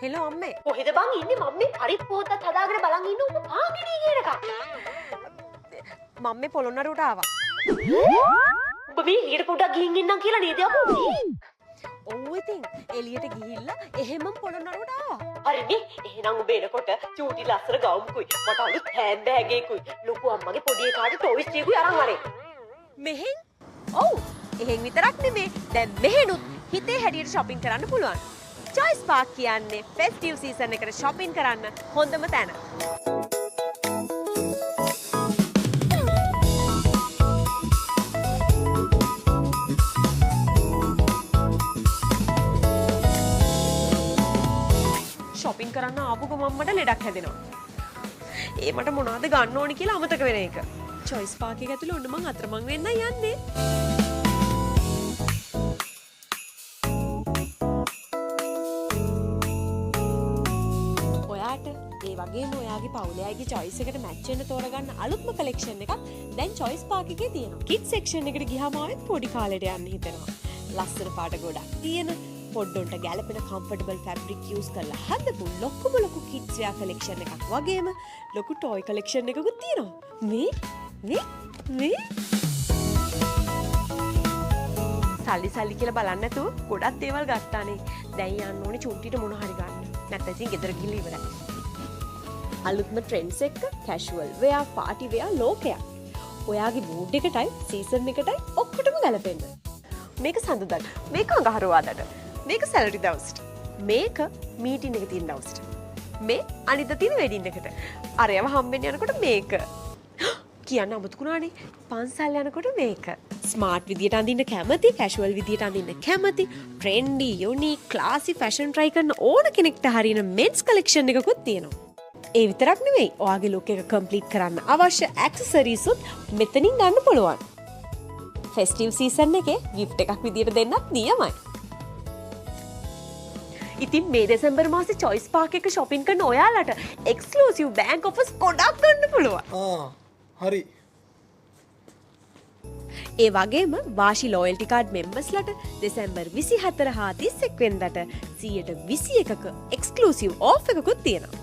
Hello අම්මේ. කොහෙද බං ඉන්නේ මම්මේ හරි පොතත් හදාගෙන බලන් ඉන්න උඹ පාගිනේ කියන එක. මම මේ පොළොන්නරුවට ආවා. උඹ මේ ඊට පොඩ්ඩක් ගිහින් ඉන්නම් කියලා නේද යකෝ? ඔව් ඉතින් එළියට ගිහිල්ලා එහෙමම පොළොන්නරුවට ආවා. හරිනේ. එහෙනම් උඹ එනකොට චූටි ලස්සන ගවුම්කුයි මට අලුත් හෑන්ඩ් බෑග් එකකුයි ලොකු අම්මගේ පොඩි එකාට ටොයිස් ටිකකුයි අරන් වරේ. මෙහෙන්? ඔව්. එහෙන් විතරක් නෙමේ. දැන් මෙහෙනුත් හිතේ හැටියට shopping කරන්න පුළුවන්. Choice Park කියන්නේ festive season එකට shopping කරන්න හොඳම තැන. shopping කරන්න ආපු ගමන් මට ලෙඩක් හැදෙනවා. ඒ මට මොනවද ගන්න ඕනි කියලා අමතක වෙන එක. Choice Park එක ඇතුලේ ඔන්න මං අතරමං වෙන්න යන්නේ. ඒ වගේම ඔයාගේ පවුලේ අයගේ choice එකට match වෙන්න තෝරගන්න අලුත්ම collection එකක් දැන් Choice Park එකේ තියෙනවා. Kids section එකට ගියාම ආයෙත් පොඩි කාලෙට යන්න හිතෙනවා. ලස්සන පාට ගොඩක් තියෙන පොඩ්ඩොන්ට ගැලපෙන comfortable fabric use කරලා හදපු ලොකුම ලොකු kids wear collection එකක් වගේම ලොකු toy collection එකකුත් තියෙනවා. මේ සල්ලි කියලා බලන්න නැතුව ගොඩක් දේවල් ගත්තානේ. දැන් යන්න ඕනේ චුට්ටිට මොන හරි ගන්න. නැත්නම් ඉතින් ගෙදර ගිහලා ඉවරයි. අලුත්ම ට්‍රෙන්ඩ්ස් එක්ක casual wear, party wear ලෝකයක්. ඔයාගේ mood එකටයි, season එකටයි ඔක්කොටම ගැලපෙන්න. මේක සඳුදාට, මේක අඟහරුවාදට, මේක සැලරි දවසට, මේක මීටින් එක තියෙන දවසට. මේ අනිද්දා තියෙන වෙඩින් එකට. අරයව හම්බෙන්න යනකොට මේක. කියන්න අමුතුකුණානේ. පන්සල් යනකොට මේක. ස්මාර්ට් විදියට අඳින්න කැමති, casual විදියට අඳින්න කැමති, trendy, unique, classy fashion try කරන ඕන කෙනෙක්ට හරියන men's collection එකකුත් තියෙනවා. ඒ විතරක් නෙවෙයි, ඔයාගේ look එක complete කරන්න අවශ්‍ය accessories උත් මෙතනින් ගන්න පුළුවන්. festive season එකේ gift එකක් විදියට දෙන්නත් නියමයි. ඉතින් මේ දෙසැම්බර් මාසේ Choice Park එක shopping කරන ඔයාලට exclusive bank offers ගොඩක් ගන්න පුළුවන්. හරි. ඒ වගේම වාෂි ලෝයල්ටි කාඩ් මෙම්බර්ස්ලට දෙසැම්බර් 24 හා 31 වෙනිදාට 121ක එක්ස්ක්ලූසිව් ඕෆර් එකකුත් තියෙනවා.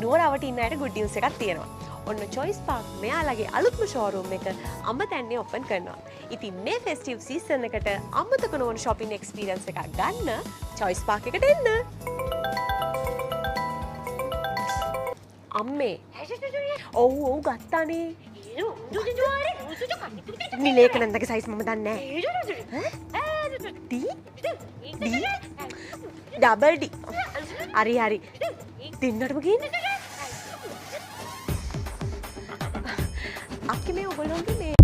නුවරවට ඉන්න අයට good news එකක් තියෙනවා. ඔන්න Choice Park මෙයාලගේ අලුත්ම showroom එක අඹතැන්නේ open කරනවා. ඉතින් මේ festive season එකට අමතක නොවන shopping experience එකක් ගන්න Choice Park එකට එන්න. අම්මේ ඔව් ගත්තානේ. නිලේක නන්දගේ සයිස් මම දන්නේ නැහැ. Double D. හරි. දෙන්නටම ගිහින්. අක්කේ මේ ඔයගොල්ලෝගේ මේ